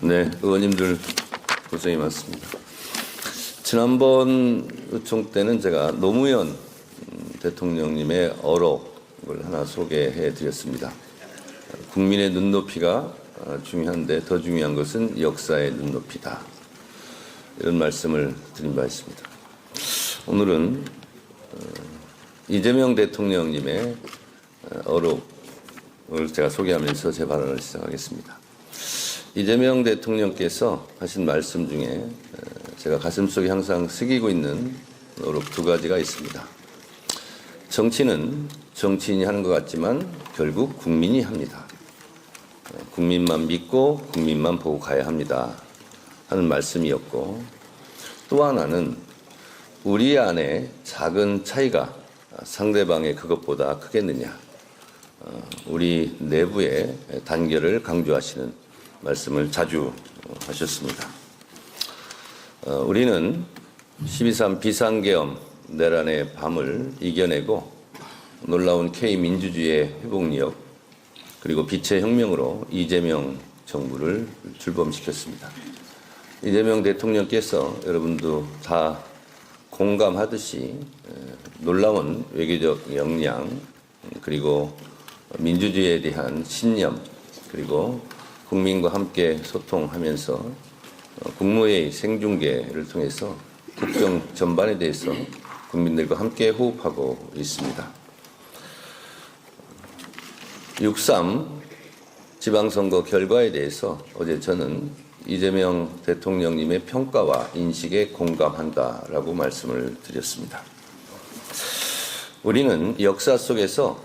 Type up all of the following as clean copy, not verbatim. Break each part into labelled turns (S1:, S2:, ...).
S1: 네, 의원님들 고생이 많습니다. 지난번 의총 때는 제가 노무현 대통령님의 어록을 하나 소개해 드렸습니다. 국민의 눈높이가 중요한데 더 중요한 것은 역사의 눈높이다. 이런 말씀을 드린 바 있습니다. 오늘은 이재명 대통령님의 어록을 제가 소개하면서 제 발언을 시작하겠습니다. 이재명 대통령께서 하신 말씀 중에 제가 가슴속에 항상 새기고 있는 어록 두 가지가 있습니다. 정치는 정치인이 하는 것 같지만 결국 국민이 합니다. 국민만 믿고 국민만 보고 가야 합니다. 하는 말씀이었고, 또 하나는 우리 안에 작은 차이가 상대방의 그것보다 크겠느냐, 우리 내부의 단결을 강조하시는 말씀을 자주 하셨습니다. 우리는 12.3 비상계엄 내란의 밤을 이겨내고 놀라운 K민주주의의 회복력 그리고 빛의 혁명으로 이재명 정부를 출범시켰습니다. 이재명 대통령께서 여러분도 다 공감하듯이 놀라운 외교적 역량 그리고 민주주의에 대한 신념 그리고 국민과 함께 소통하면서 국무회의 생중계를 통해서 국정 전반에 대해서 국민들과 함께 호흡하고 있습니다. 6.3 지방선거 결과에 대해서 어제 저는 이재명 대통령님의 평가와 인식에 공감한다라고 말씀을 드렸습니다. 우리는 역사 속에서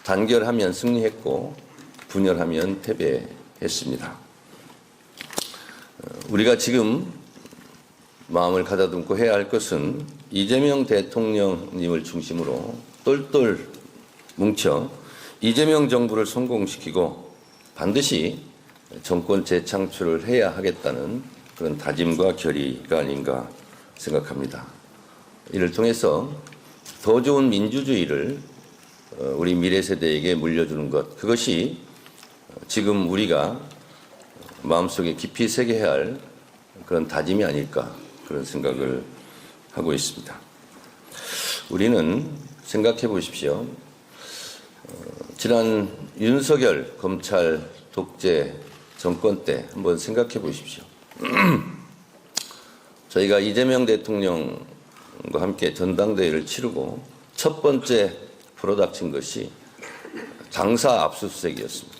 S1: 단결하면 승리했고 분열하면 패배했습니다. 우리가 지금 마음을 가다듬고 해야 할 것은 이재명 대통령님을 중심으로 똘똘 뭉쳐 이재명 정부를 성공시키고 반드시 정권 재창출을 해야 하겠다는 그런 다짐과 결의가 아닌가 생각합니다. 이를 통해서 더 좋은 민주주의를 우리 미래 세대에게 물려주는 것, 그것이 지금 우리가 마음속에 깊이 새겨야 할 그런 다짐이 아닐까 그런 생각을 하고 있습니다. 우리는 생각해 보십시오. 지난 윤석열 검찰 독재 정권 때 한번 생각해 보십시오. 저희가 이재명 대통령과 함께 전당대회를 치르고 첫 번째 불어닥친 것이 당사 압수수색이었습니다.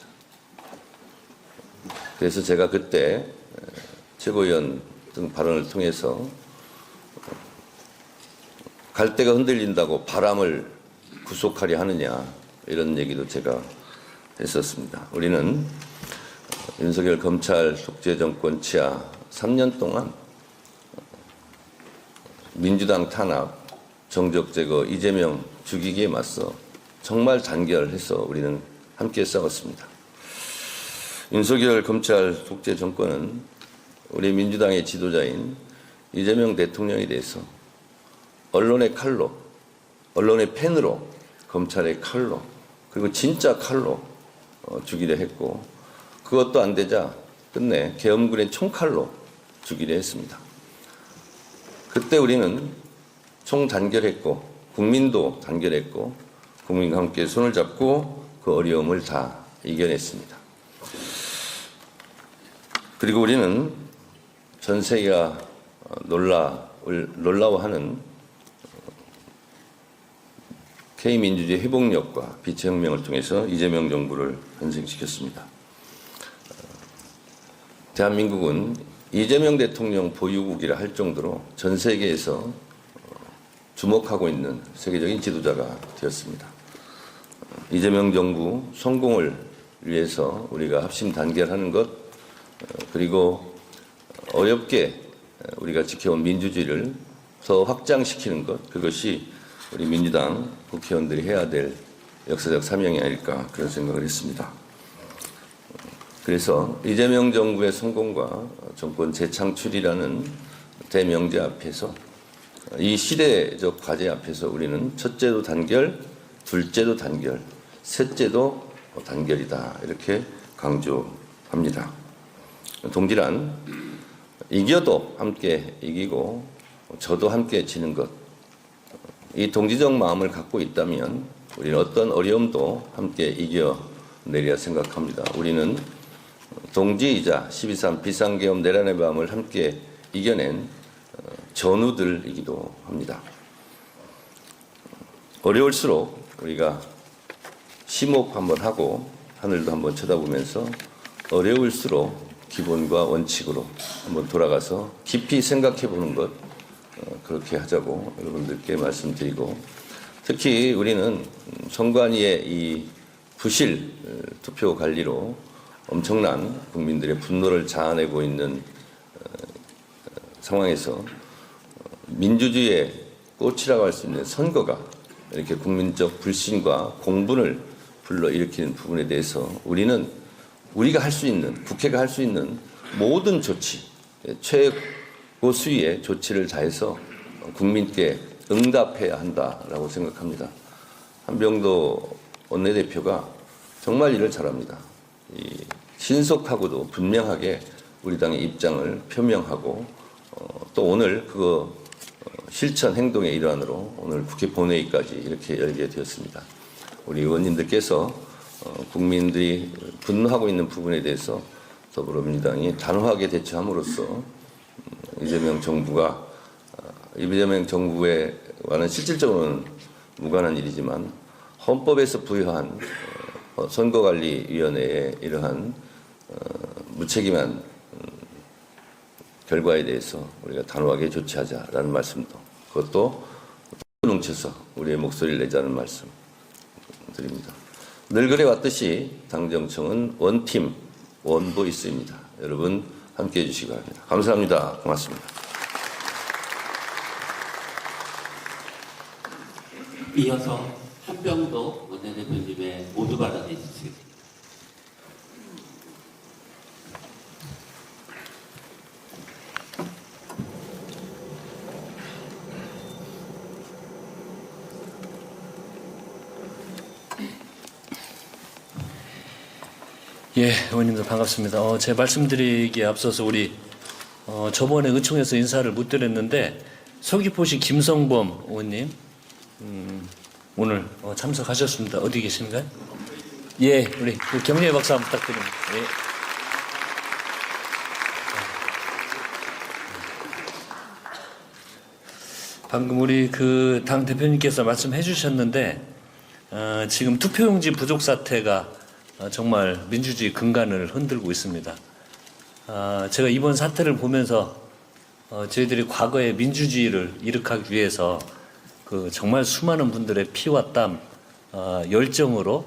S1: 그래서 제가 그때 최고위원 등 발언을 통해서 갈대가 흔들린다고 바람을 구속하려 하느냐 이런 얘기도 제가 했었습니다. 우리는 윤석열 검찰 독재 정권 치하 3년 동안 민주당 탄압, 정적 제거, 이재명 죽이기에 맞서 정말 단결해서 우리는 함께 싸웠습니다. 윤석열 검찰 독재 정권은 우리 민주당의 지도자인 이재명 대통령에 대해서 언론의 칼로, 언론의 펜으로, 검찰의 칼로, 그리고 진짜 칼로 죽이려 했고, 그것도 안 되자 끝내 계엄군의 총칼로 죽이려 했습니다. 그때 우리는 총단결했고 국민도 단결했고 국민과 함께 손을 잡고 그 어려움을 다 이겨냈습니다. 그리고 우리는 전 세계가 놀라워하는 K민주주의 회복력과 빛의 혁명을 통해서 이재명 정부를 탄생시켰습니다. 대한민국은 이재명 대통령 보유국이라 할 정도로 전 세계에서 주목하고 있는 세계적인 지도자가 되었습니다. 이재명 정부 성공을 위해서 우리가 합심 단결하는 것, 그리고 어렵게 우리가 지켜온 민주주의를 더 확장시키는 것, 그것이 우리 민주당 국회의원들이 해야 될 역사적 사명이 아닐까 그런 생각을 했습니다. 그래서 이재명 정부의 성공과 정권 재창출이라는 대명제 앞에서 이 시대적 과제 앞에서 우리는 첫째도 단결, 둘째도 단결, 셋째도 단결이다 이렇게 강조합니다. 동지란 이겨도 함께 이기고 저도 함께 지는 것. 이 동지적 마음을 갖고 있다면 우리는 어떤 어려움도 함께 이겨내리라 생각합니다. 우리는 동지이자 12.3 비상계엄 내란의 밤을 함께 이겨낸 전우들이기도 합니다. 어려울수록 우리가 심호흡 한번 하고 하늘도 한번 쳐다보면서 어려울수록 기본과 원칙으로 한번 돌아가서 깊이 생각해 보는 것, 그렇게 하자고 여러분들께 말씀드리고, 특히 우리는 선관위의 이 부실 투표 관리로 엄청난 국민들의 분노를 자아내고 있는 상황에서 민주주의의 꽃이라고 할 수 있는 선거가 이렇게 국민적 불신과 공분을 불러일으키는 부분에 대해서 우리는 우리가 할 수 있는, 국회가 할 수 있는 모든 조치, 최고 수위의 조치를 다해서 국민께 응답해야 한다라고 생각합니다. 한병도 원내대표가 정말 일을 잘합니다. 신속하고도 분명하게 우리 당의 입장을 표명하고 또 오늘 그거 실천 행동의 일환으로 오늘 국회 본회의까지 이렇게 열게 되었습니다. 우리 의원님들께서 국민들이 분노하고 있는 부분에 대해서 더불어민주당이 단호하게 대처함으로써 이재명 정부와는 실질적으로는 무관한 일이지만 헌법에서 부여한 선거관리위원회의 이러한 무책임한 결과에 대해서 우리가 단호하게 조치하자라는 말씀도, 그것도 뭉쳐서 우리의 목소리를 내자는 말씀 드립니다. 늘 그래왔듯이 당정청은 원팀, 원보이스입니다. 여러분 함께해 주시기 바랍니다. 감사합니다. 고맙습니다.
S2: 이어서 한병도 원내대표님의 모두 발언해 주시겠습니다.
S3: 예, 의원님들 반갑습니다. 제 말씀드리기에 앞서서 우리 저번에 의총에서 인사를 못 드렸는데 서귀포시 김성범 의원님 오늘 참석하셨습니다. 어디 계신가요? 예, 우리 격려의 박수 한번 부탁드립니다. 예. 방금 우리 그 당 대표님께서 말씀해 주셨는데 지금 투표용지 부족 사태가 정말 민주주의 근간을 흔들고 있습니다. 제가 이번 사태를 보면서 저희들이 과거에 민주주의를 이룩하기 위해서 그 정말 수많은 분들의 피와 땀, 열정으로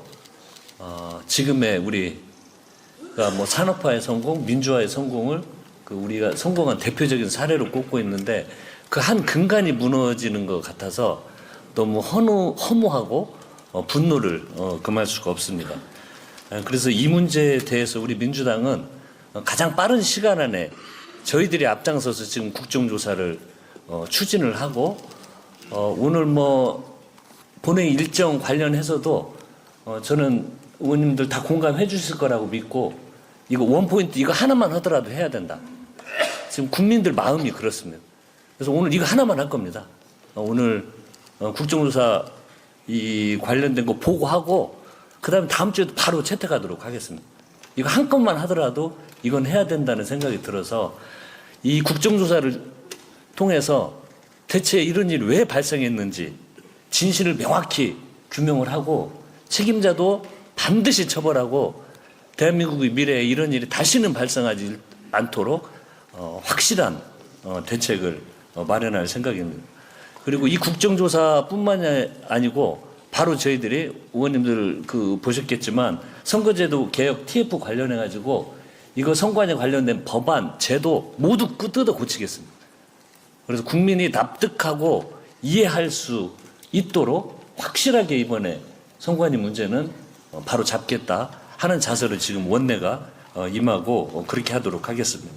S3: 지금의 우리가 뭐 산업화의 성공, 민주화의 성공을 그 우리가 성공한 대표적인 사례로 꼽고 있는데 그 한 근간이 무너지는 것 같아서 너무 허무하고 분노를 금할 수가 없습니다. 그래서 이 문제에 대해서 우리 민주당은 가장 빠른 시간 안에 저희들이 앞장서서 지금 국정조사를 추진을 하고 오늘 뭐 본회의 일정 관련해서도 저는 의원님들 다 공감해 주실 거라고 믿고 이거 원포인트 이거 하나만 하더라도 해야 된다. 지금 국민들 마음이 그렇습니다. 그래서 오늘 이거 하나만 할 겁니다. 오늘 국정조사 이 관련된 거 보고하고 그다음에 다음 주에도 바로 채택하도록 하겠습니다. 이거 한 건만 하더라도 이건 해야 된다는 생각이 들어서 이 국정조사를 통해서 대체 이런 일이 왜 발생했는지 진실을 명확히 규명을 하고 책임자도 반드시 처벌하고 대한민국의 미래에 이런 일이 다시는 발생하지 않도록 확실한 대책을 마련할 생각입니다. 그리고 이 국정조사뿐만이 아니고 바로 저희들이 의원님들 보셨겠지만 선거제도 개혁 TF 관련해 가지고 이거 선관위 관련된 법안 제도 모두 뜯어 고치겠습니다. 그래서 국민이 납득하고 이해할 수 있도록 확실하게 이번에 선관위 문제는 바로 잡겠다 하는 자세로 지금 원내가 임하고 그렇게 하도록 하겠습니다.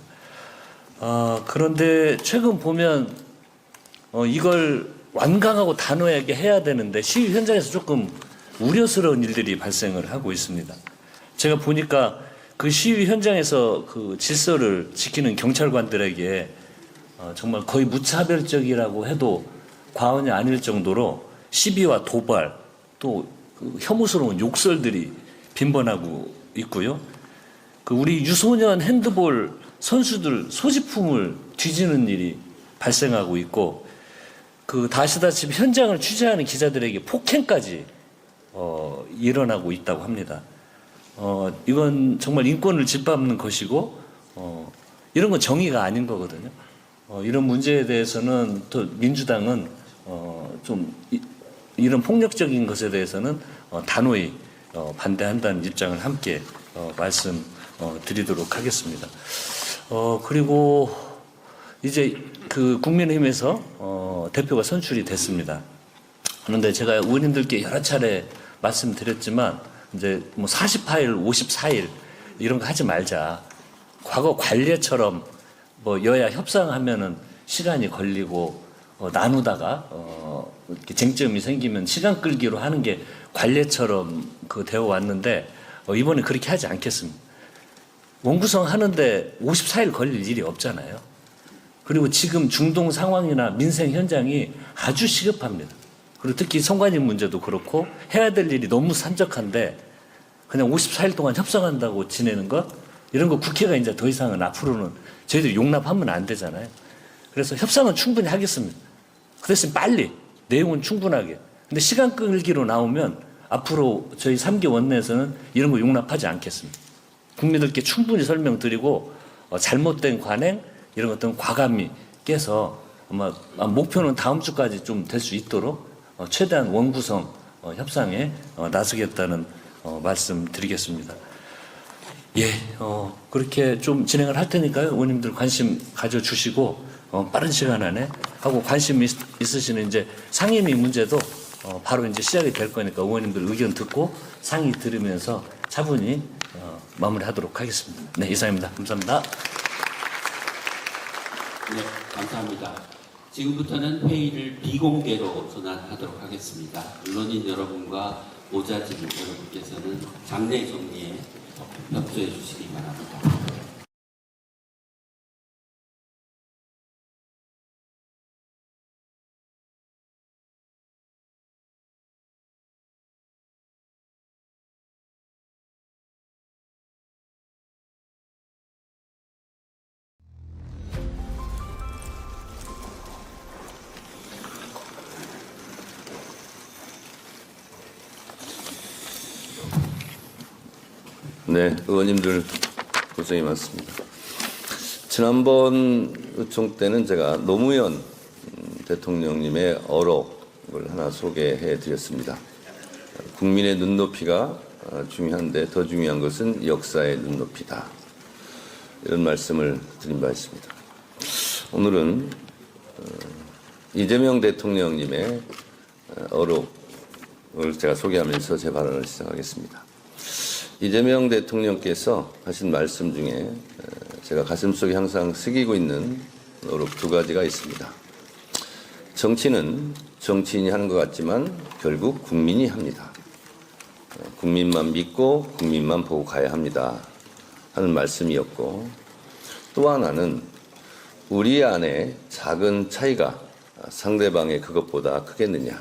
S3: 그런데 최근 보면 이걸 완강하고 단호하게 해야 되는데 시위 현장에서 조금 우려스러운 일들이 발생을 하고 있습니다. 제가 보니까 그 시위 현장에서 그 질서를 지키는 경찰관들에게 정말 거의 무차별적이라고 해도 과언이 아닐 정도로 시비와 도발 또그 혐오스러운 욕설들이 빈번하고 있고요. 그 우리 유소년 핸드볼 선수들 소지품을 뒤지는 일이 발생하고 있고, 그 다시다시피 현장을 취재하는 기자들에게 폭행까지 일어나고 있다고 합니다. 이건 정말 인권을 짓밟는 것이고, 이런 건 정의가 아닌 거거든요. 이런 문제에 대해서는 또 민주당은 좀 이런 폭력적인 것에 대해서는 단호히 반대한다는 입장을 함께 말씀드리도록 하겠습니다. 그리고 이제 그 국민의힘에서 대표가 선출이 됐습니다. 그런데 제가 의원님들께 여러 차례 말씀드렸지만 이제 뭐 40파일, 54일 이런 거 하지 말자. 과거 관례처럼 뭐 여야 협상하면은 시간이 걸리고 나누다가 이렇게 쟁점이 생기면 시간 끌기로 하는 게 관례처럼 그 되어 왔는데 이번에 그렇게 하지 않겠습니다. 원구성 하는데 54일 걸릴 일이 없잖아요. 그리고 지금 중동 상황이나 민생 현장이 아주 시급합니다. 그리고 특히 성관임 문제도 그렇고 해야 될 일이 너무 산적한데 그냥 54일 동안 협상한다고 지내는 것, 이런 거 국회가 이제 더 이상은 앞으로는 저희들이 용납하면 안 되잖아요. 그래서 협상은 충분히 하겠습니다. 그 대신 빨리, 내용은 충분하게. 근데 시간 끌기로 나오면 앞으로 저희 3개 원내에서는 이런 거 용납하지 않겠습니다. 국민들께 충분히 설명드리고 잘못된 관행, 이런 것들은 과감히 깨서 아마 목표는 다음 주까지 좀 될 수 있도록 최대한 원구성 협상에 나서겠다는 말씀 드리겠습니다. 예, 그렇게 좀 진행을 할 테니까요. 의원님들 관심 가져주시고 빠른 시간 안에 하고, 관심 있으시는 이제 상임위 문제도 바로 이제 시작이 될 거니까 의원님들 의견 듣고 상의 들으면서 차분히 마무리하도록 하겠습니다. 네, 이상입니다. 감사합니다.
S2: 네, 감사합니다. 지금부터는 회의를 비공개로 전환하도록 하겠습니다. 언론인 여러분과 오자진 여러분께서는 장내 정리에 협조해 주시기 바랍니다.
S1: 네, 의원님들 고생이 많습니다. 지난번 의총 때는 제가 노무현 대통령님의 어록을 하나 소개해 드렸습니다. 국민의 눈높이가 중요한데 더 중요한 것은 역사의 눈높이다. 이런 말씀을 드린 바 있습니다. 오늘은 이재명 대통령님의 어록을 제가 소개하면서 제 발언을 시작하겠습니다. 이재명 대통령께서 하신 말씀 중에 제가 가슴속에 항상 새기고 있는 어록 두 가지가 있습니다. 정치는 정치인이 하는 것 같지만 결국 국민이 합니다. 국민만 믿고 국민만 보고 가야 합니다 하는 말씀이었고, 또 하나는 우리 안에 작은 차이가 상대방의 그것보다 크겠느냐,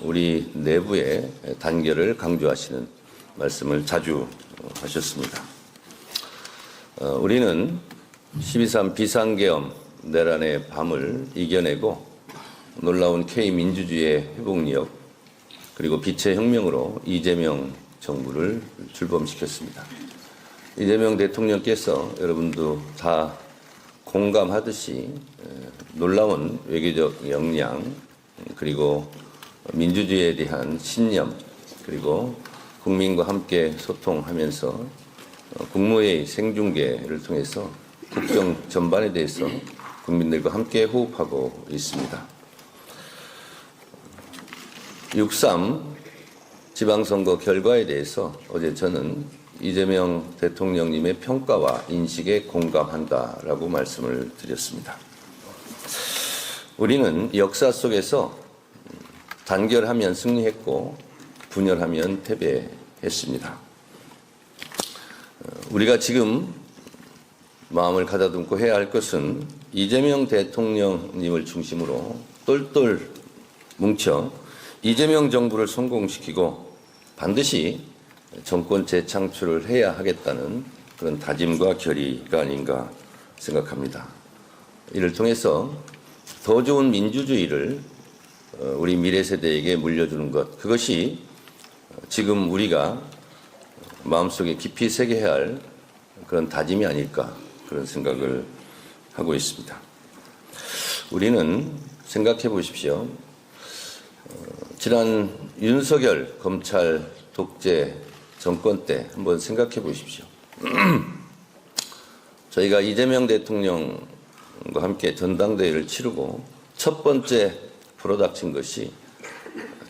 S1: 우리 내부의 단결을 강조하시는 말씀을 자주 하셨습니다. 우리는 12.3 비상계엄 내란의 밤을 이겨내고 놀라운 K민주주의의 회복력, 그리고 빛의 혁명으로 이재명 정부를 출범시켰습니다. 이재명 대통령께서 여러분도 다 공감하듯이 놀라운 외교적 역량, 그리고 민주주의에 대한 신념, 그리고 국민과 함께 소통하면서 국무회의 생중계를 통해서 국정 전반에 대해서 국민들과 함께 호흡하고 있습니다. 6.3 지방선거 결과에 대해서 어제 저는 이재명 대통령님의 평가와 인식에 공감한다라고 말씀을 드렸습니다. 우리는 역사 속에서 단결하면 승리했고 분열하면 패배했습니다. 우리가 지금 마음을 가다듬고 해야 할 것은 이재명 대통령님을 중심으로 똘똘 뭉쳐 이재명 정부를 성공시키고 반드시 정권 재창출을 해야 하겠다는 그런 다짐과 결의가 아닌가 생각합니다. 이를 통해서 더 좋은 민주주의를 우리 미래 세대에게 물려주는 것, 그것이 지금 우리가 마음속에 깊이 새겨야 할 그런 다짐이 아닐까, 그런 생각을 하고 있습니다. 우리는 생각해 보십시오. 지난 윤석열 검찰 독재 정권 때 한번 생각해 보십시오. 저희가 이재명 대통령과 함께 전당대회를 치르고 첫 번째 불어닥친 것이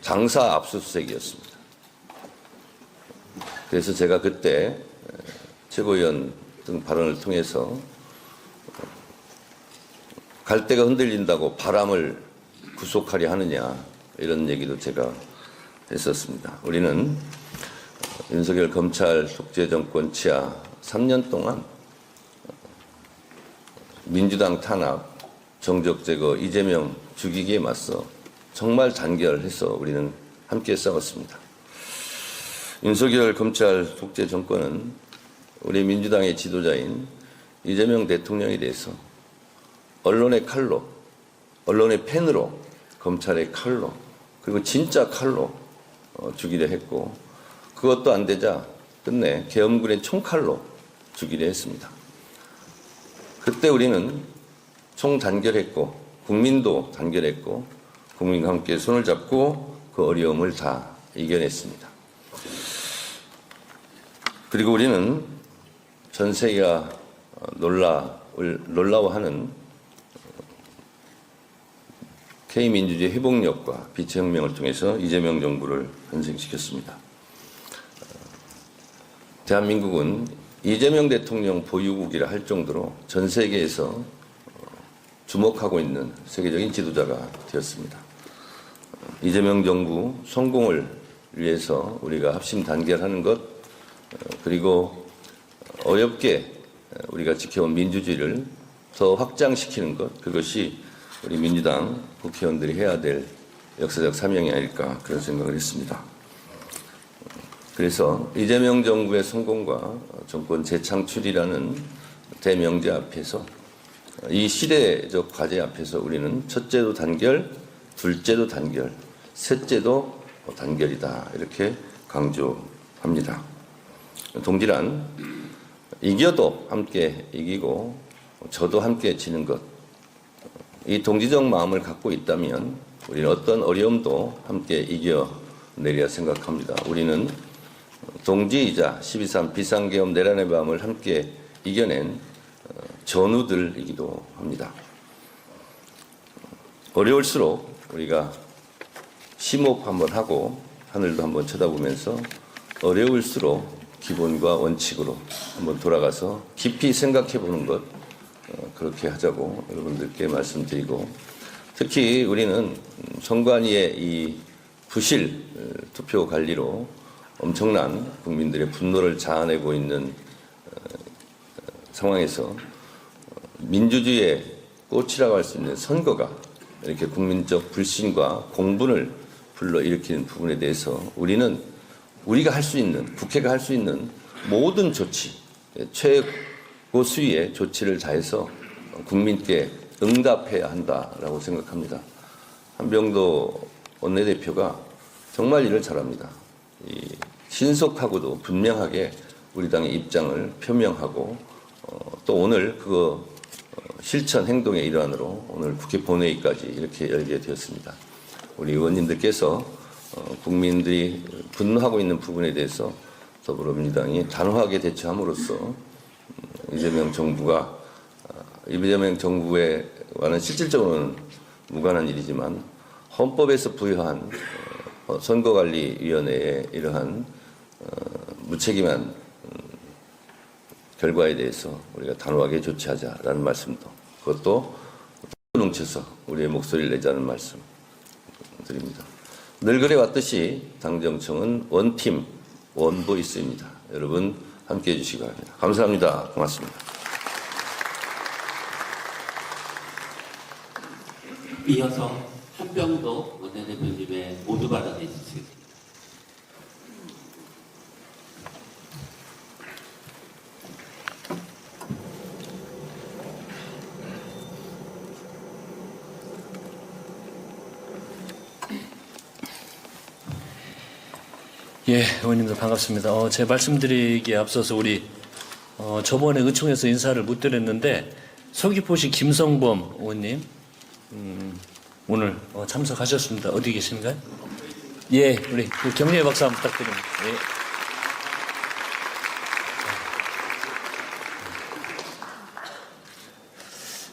S1: 당사 압수수색이었습니다. 그래서 제가 그때 최고위원 등 발언을 통해서 갈대가 흔들린다고 바람을 구속하려 하느냐, 이런 얘기도 제가 했었습니다. 우리는 윤석열 검찰 독재 정권 치하 3년 동안 민주당 탄압, 정적 제거, 이재명 죽이기에 맞서 정말 단결해서 우리는 함께 싸웠습니다. 윤석열 검찰 독재 정권은 우리 민주당의 지도자인 이재명 대통령에 대해서 언론의 칼로, 언론의 펜으로, 검찰의 칼로, 그리고 진짜 칼로 죽이려 했고, 그것도 안 되자 끝내 계엄군의 총칼로 죽이려 했습니다. 그때 우리는 총단결했고 국민도 단결했고 국민과 함께 손을 잡고 그 어려움을 다 이겨냈습니다. 그리고 우리는 전 세계가 놀라워하는 K민주주의 회복력과 빛의 혁명을 통해서 이재명 정부를 탄생시켰습니다. 대한민국은 이재명 대통령 보유국이라 할 정도로 전 세계에서 주목하고 있는 세계적인 지도자가 되었습니다. 이재명 정부 성공을 위해서 우리가 합심 단결하는 것, 그리고 어렵게 우리가 지켜온 민주주의를 더 확장시키는 것, 그것이 우리 민주당 국회의원들이 해야 될 역사적 사명이 아닐까, 그런 생각을 했습니다. 그래서 이재명 정부의 성공과 정권 재창출이라는 대명제 앞에서, 이 시대적 과제 앞에서 우리는 첫째도 단결, 둘째도 단결, 셋째도 단결이다, 이렇게 강조합니다. 동지란 이겨도 함께 이기고 져도 함께 지는 것, 이 동지적 마음을 갖고 있다면 우리는 어떤 어려움도 함께 이겨내리라 생각합니다. 우리는 동지이자 12.3 비상계엄 내란의 밤을 함께 이겨낸 전우들이기도 합니다. 어려울수록 우리가 심호흡 한번 하고 하늘도 한번 쳐다보면서 어려울수록 기본과 원칙으로 한번 돌아가서 깊이 생각해 보는 것, 그렇게 하자고 여러분들께 말씀드리고, 특히 우리는 선관위의 이 부실 투표 관리로 엄청난 국민들의 분노를 자아내고 있는 상황에서 민주주의의 꽃이라고 할 수 있는 선거가 이렇게 국민적 불신과 공분을 불러일으키는 부분에 대해서 우리는 우리가 할 수 있는, 국회가 할 수 있는 모든 조치, 최고 수위의 조치를 다해서 국민께 응답해야 한다라고 생각합니다. 한병도 원내대표가 정말 일을 잘합니다. 신속하고도 분명하게 우리 당의 입장을 표명하고 또 오늘 그거 실천 행동의 일환으로 오늘 국회 본회의까지 이렇게 열게 되었습니다. 우리 의원님들께서 국민들이 분노하고 있는 부분에 대해서 더불어민주당이 단호하게 대처함으로써 이재명 정부와는 실질적으로는 무관한 일이지만 헌법에서 부여한 선거관리위원회의 이러한 무책임한 결과에 대해서 우리가 단호하게 조치하자라는 말씀도, 그것도 뭉쳐서 우리의 목소리를 내자는 말씀 드립니다. 늘 그래왔듯이 당정청은 원팀, 원보이스입니다. 여러분 함께해 주시기 바랍니다. 감사합니다. 고맙습니다.
S2: 이어서 한병도 원내대표님의 모두 발언해 주시겠습니다.
S3: 예, 의원님들 반갑습니다. 제 말씀드리기에 앞서서 우리 저번에 의총에서 인사를 못 드렸는데 서귀포시 김성범 의원님 오늘 참석하셨습니다. 어디 계신가요? 예, 우리 격려의 박수 한번 부탁드립니다. 예.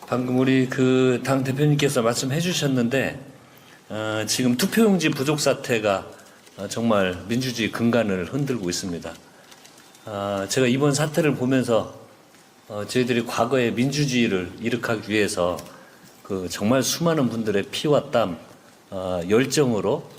S3: 방금 우리 그 당 대표님께서 말씀해 주셨는데 지금 투표용지 부족 사태가 정말 민주주의 근간을 흔들고 있습니다. 제가 이번 사태를 보면서 저희들이 과거에 민주주의를 이룩하기 위해서 그 정말 수많은 분들의 피와 땀, 열정으로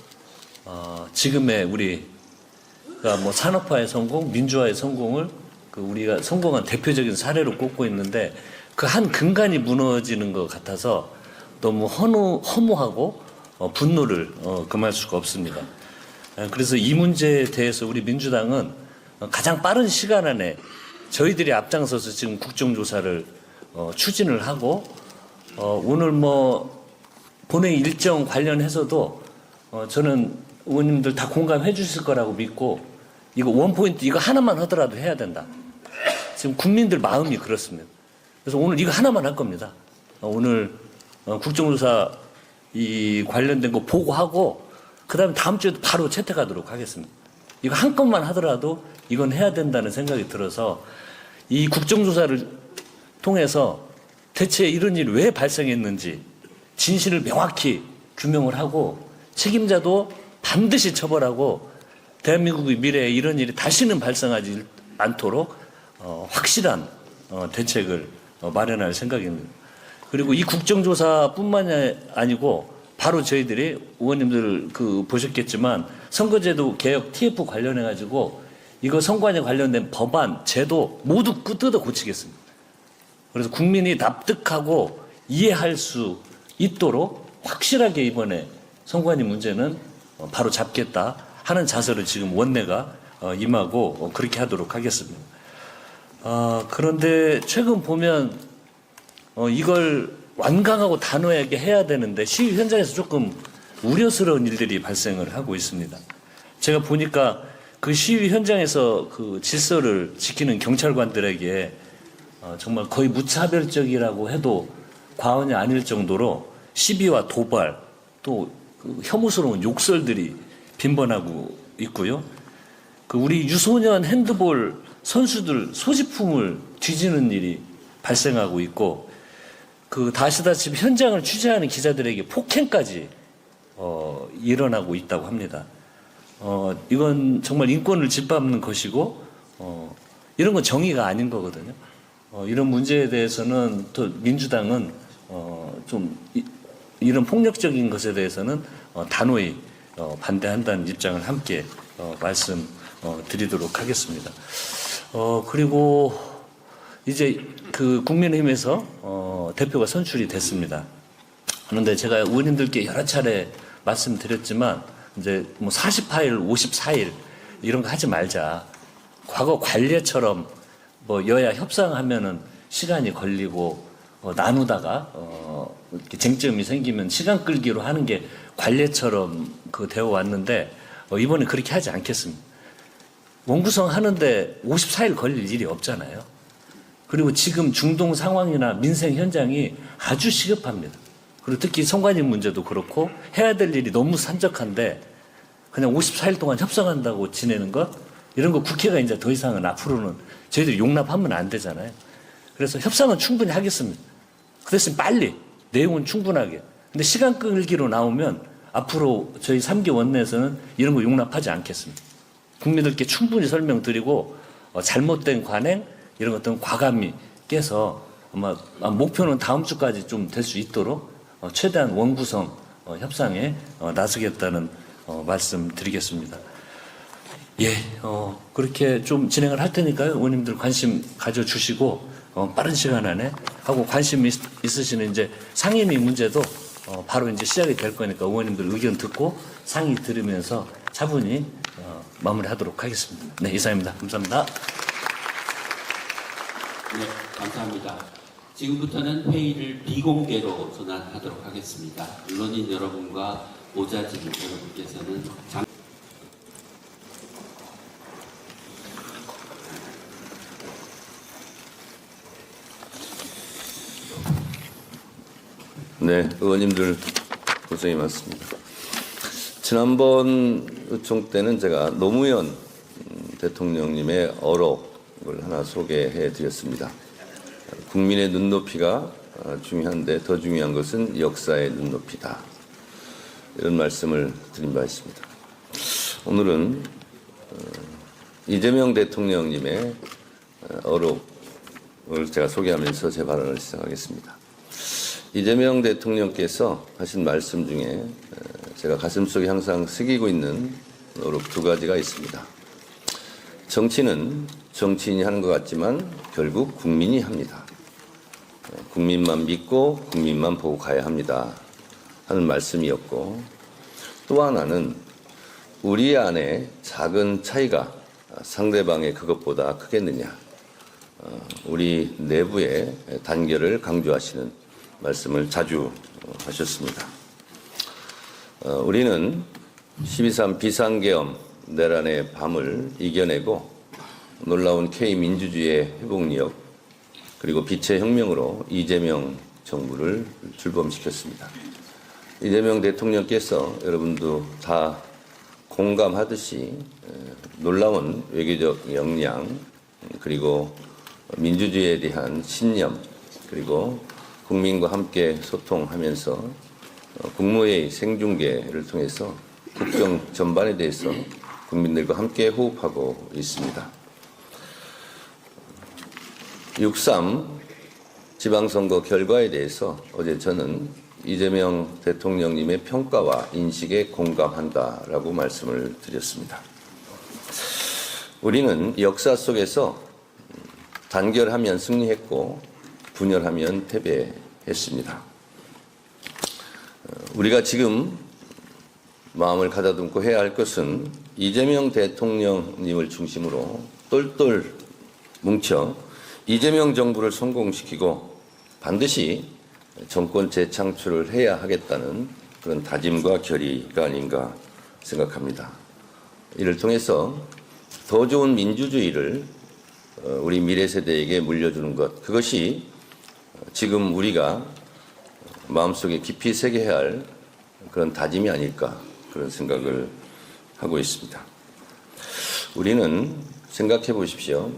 S3: 지금의 우리가 뭐 산업화의 성공, 민주화의 성공을 그 우리가 성공한 대표적인 사례로 꼽고 있는데 그 한 근간이 무너지는 것 같아서 너무 허무하고 분노를 금할 수가 없습니다. 그래서 이 문제에 대해서 우리 민주당은 가장 빠른 시간 안에 저희들이 앞장서서 지금 국정조사를 추진을 하고 오늘 뭐 본회의 일정 관련해서도 저는 의원님들 다 공감해 주실 거라고 믿고 이거 원포인트 이거 하나만 하더라도 해야 된다. 지금 국민들 마음이 그렇습니다. 그래서 오늘 이거 하나만 할 겁니다. 오늘 국정조사 이 관련된 거 보고하고 그다음에 다음 주에도 바로 채택하도록 하겠습니다. 이거 한 건만 하더라도 이건 해야 된다는 생각이 들어서 이 국정조사를 통해서 대체 이런 일이 왜 발생했는지 진실을 명확히 규명을 하고 책임자도 반드시 처벌하고 대한민국의 미래에 이런 일이 다시는 발생하지 않도록 확실한 대책을 마련할 생각입니다. 그리고 이 국정조사뿐만이 아니고 바로 저희들이 의원님들 보셨겠지만 선거제도 개혁 TF 관련해 가지고 이거 선관위 관련된 법안 제도 모두 뜯어 고치겠습니다. 그래서 국민이 납득하고 이해할 수 있도록 확실하게 이번에 선관위 문제는 바로 잡겠다 하는 자세로 지금 원내가 임하고 그렇게 하도록 하겠습니다. 그런데 최근 보면 이걸 완강하고 단호하게 해야 되는데 시위 현장에서 조금 우려스러운 일들이 발생을 하고 있습니다. 제가 보니까 그 시위 현장에서 그 질서를 지키는 경찰관들에게 정말 거의 무차별적이라고 해도 과언이 아닐 정도로 시비와 도발 또 그 혐오스러운 욕설들이 빈번하고 있고요. 그 우리 유소년 핸드볼 선수들 소지품을 뒤지는 일이 발생하고 있고 그 아시다시피 현장을 취재하는 기자들에게 폭행까지 일어나고 있다고 합니다. 이건 정말 인권을 짓밟는 것이고 이런 건 정의가 아닌 거거든요. 이런 문제에 대해서는 또 민주당은 좀 이런 폭력적인 것에 대해서는 단호히 반대한다는 입장을 함께 말씀드리도록 하겠습니다. 그리고 이제 그 국민의힘에서 대표가 선출이 됐습니다. 그런데 제가 의원님들께 여러 차례 말씀드렸지만 이제 뭐 48일, 54일 이런 거 하지 말자. 과거 관례처럼 뭐 여야 협상하면은 시간이 걸리고 나누다가 이렇게 쟁점이 생기면 시간 끌기로 하는 게 관례처럼 되어 왔는데 이번에 그렇게 하지 않겠습니다. 원구성 하는데 54일 걸릴 일이 없잖아요. 그리고 지금 중동 상황이나 민생 현장이 아주 시급합니다. 그리고 특히 선관위 문제도 그렇고 해야 될 일이 너무 산적한데 그냥 54일 동안 협상한다고 지내는 것 이런 거 국회가 이제 더 이상은 앞으로는 저희들이 용납하면 안 되잖아요. 그래서 협상은 충분히 하겠습니다. 그 대신 빨리 내용은 충분하게. 근데 시간 끌기로 나오면 앞으로 저희 3기 원내에서는 이런 거 용납하지 않겠습니다. 국민들께 충분히 설명드리고 잘못된 관행 이런 것들은 과감히 깨서 아마 목표는 다음 주까지 좀 될 수 있도록 최대한 원구성 협상에 나서겠다는 말씀 드리겠습니다. 예, 그렇게 좀 진행을 할 테니까요. 의원님들 관심 가져주시고, 빠른 시간 안에 하고 관심 있으시는 이제 상임위 문제도 바로 이제 시작이 될 거니까 의원님들 의견 듣고 상의 들으면서 차분히 마무리하도록 하겠습니다. 네, 이상입니다. 감사합니다.
S2: 네, 감사합니다. 지금부터는 회의를 비공개로 전환하도록 하겠습니다. 언론인 여러분과 보좌진 여러분께서는
S1: 네, 의원님들 고생이 많습니다. 지난번 의총 때는 제가 노무현 대통령님의 어록을 하나 소개해 드렸습니다. 국민의 눈높이가 중요한데 더 중요한 것은 역사의 눈높이다. 이런 말씀을 드린 바 있습니다. 오늘은 이재명 대통령님의 어록을 제가 소개하면서 제 발언을 시작하겠습니다. 이재명 대통령께서 하신 말씀 중에 제가 가슴속에 항상 새기고 있는 어록 두 가지가 있습니다. 정치는 정치인이 하는 것 같지만 결국 국민이 합니다. 국민만 믿고 국민만 보고 가야 합니다. 하는 말씀이었고, 또 하나는 우리 안에 작은 차이가 상대방의 그것보다 크겠느냐. 우리 내부의 단결을 강조하시는 말씀을 자주 하셨습니다. 우리는 12.3 비상계엄 내란의 밤을 이겨내고 놀라운 K민주주의의 회복력 그리고 빛의 혁명으로 이재명 정부를 출범시켰습니다. 이재명 대통령께서 여러분도 다 공감하듯이 놀라운 외교적 역량 그리고 민주주의에 대한 신념 그리고 국민과 함께 소통하면서 국무회의 생중계를 통해서 국정 전반에 대해서 국민들과 함께 호흡하고 있습니다. 6.3 지방선거 결과에 대해서 어제 저는 이재명 대통령님의 평가와 인식에 공감한다라고 말씀을 드렸습니다. 우리는 역사 속에서 단결하면 승리했고 분열하면 패배했습니다. 우리가 지금 마음을 가다듬고 해야 할 것은 이재명 대통령님을 중심으로 똘똘 뭉쳐 이재명 정부를 성공시키고 반드시 정권 재창출을 해야 하겠다는 그런 다짐과 결의가 아닌가 생각합니다. 이를 통해서 더 좋은 민주주의를 우리 미래 세대에게 물려주는 것, 그것이 지금 우리가 마음속에 깊이 새겨야 할 그런 다짐이 아닐까 그런 생각을 하고 있습니다. 우리는 생각해 보십시오.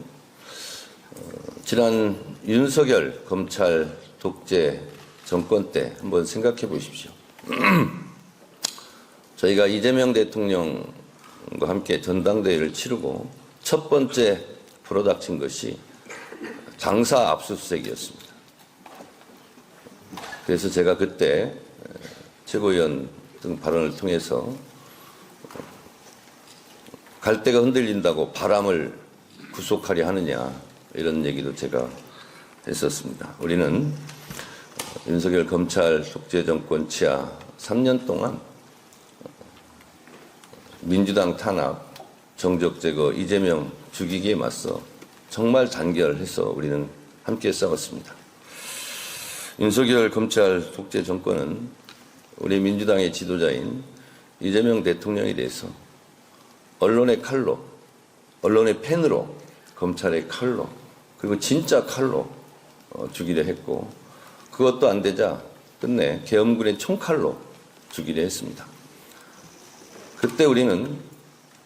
S1: 지난 윤석열 검찰 독재 정권 때 한번 생각해 보십시오. 저희가 이재명 대통령과 함께 전당대회를 치르고 첫 번째 불어닥친 것이 당사 압수수색이었습니다. 그래서 제가 그때 최고위원 등 발언을 통해서 갈대가 흔들린다고 바람을 구속하려 하느냐 이런 얘기도 제가 했었습니다. 우리는 윤석열 검찰 독재 정권 치하 3년 동안 민주당 탄압, 정적 제거, 이재명 죽이기에 맞서 정말 단결해서 우리는 함께 싸웠습니다. 윤석열 검찰 독재 정권은 우리 민주당의 지도자인 이재명 대통령에 대해서 언론의 칼로, 언론의 펜으로, 검찰의 칼로, 그리고 진짜 칼로 죽이려 했고, 그것도 안 되자 끝내 계엄군의 총칼로 죽이려 했습니다. 그때 우리는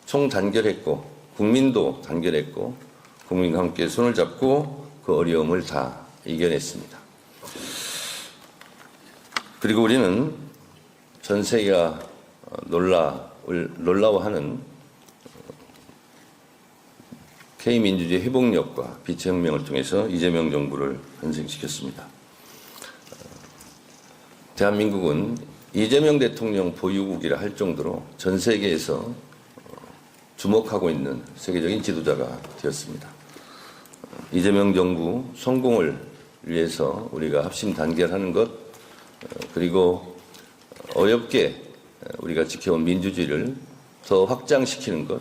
S1: 총단결했고 국민도 단결했고 국민과 함께 손을 잡고 그 어려움을 다 이겨냈습니다. 그리고 우리는 전 세계가 놀라워하는 K민주주의 회복력과 빛의 혁명을 통해서 이재명 정부를 탄생시켰습니다. 대한민국은 이재명 대통령 보유국이라 할 정도로 전 세계에서 주목하고 있는 세계적인 지도자가 되었습니다. 이재명 정부 성공을 위해서 우리가 합심 단결하는 것, 그리고 어렵게 우리가 지켜온 민주주의를 더 확장시키는 것,